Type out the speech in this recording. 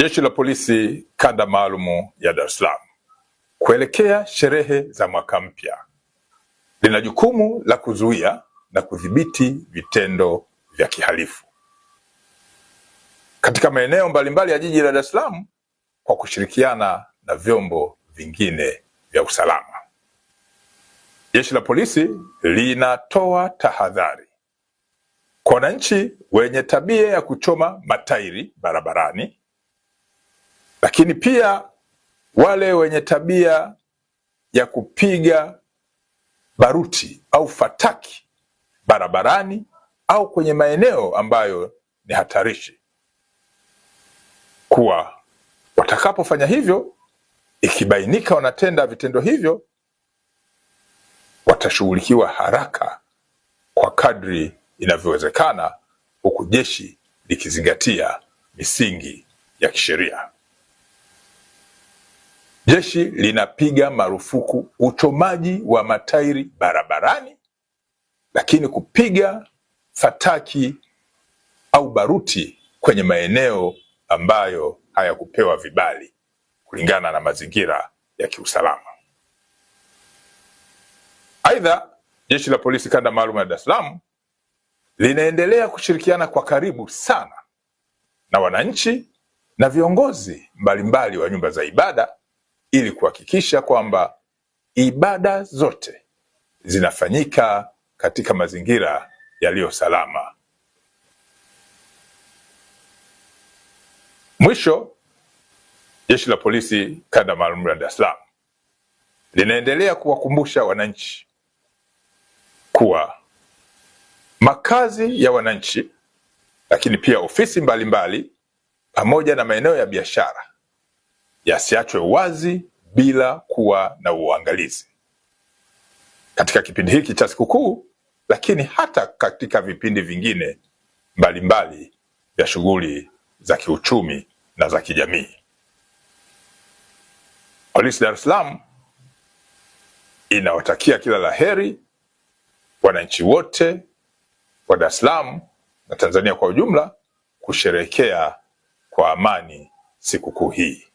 Jeshi la Polisi Kanda Maalum ya Dar es Salaam kuelekea sherehe za mwaka mpya lina jukumu la kuzuia na kudhibiti vitendo vya kihalifu katika maeneo mbalimbali ya jiji la Dar es Salaam kwa kushirikiana na vyombo vingine vya usalama. Jeshi la Polisi linatoa tahadhari kwa wananchi wenye tabia ya kuchoma matairi barabarani, lakini pia wale wenye tabia ya kupiga baruti au fataki barabarani au kwenye maeneo ambayo ni hatarishi, kuwa watakapofanya hivyo, ikibainika wanatenda vitendo hivyo, watashughulikiwa haraka kwa kadri inavyowezekana, huku jeshi likizingatia misingi ya kisheria. Jeshi linapiga marufuku uchomaji wa matairi barabarani, lakini kupiga fataki au baruti kwenye maeneo ambayo hayakupewa vibali kulingana na mazingira ya kiusalama. Aidha, Jeshi la Polisi Kanda Maalum ya Dar es Salaam linaendelea kushirikiana kwa karibu sana na wananchi na viongozi mbalimbali wa nyumba za ibada ili kuhakikisha kwamba ibada zote zinafanyika katika mazingira yaliyo salama. Mwisho, Jeshi la Polisi Kanda Maalum ya Dar es Salaam linaendelea kuwakumbusha wananchi kuwa makazi ya wananchi, lakini pia ofisi mbalimbali pamoja na maeneo ya biashara yasiachwe wazi bila kuwa na uangalizi katika kipindi hiki cha sikukuu, lakini hata katika vipindi vingine mbalimbali vya shughuli za kiuchumi na za kijamii. Polisi Dar es Salaam inawatakia kila la heri wananchi wote wa Dar es Salaam na Tanzania kwa ujumla kusherehekea kwa amani sikukuu hii.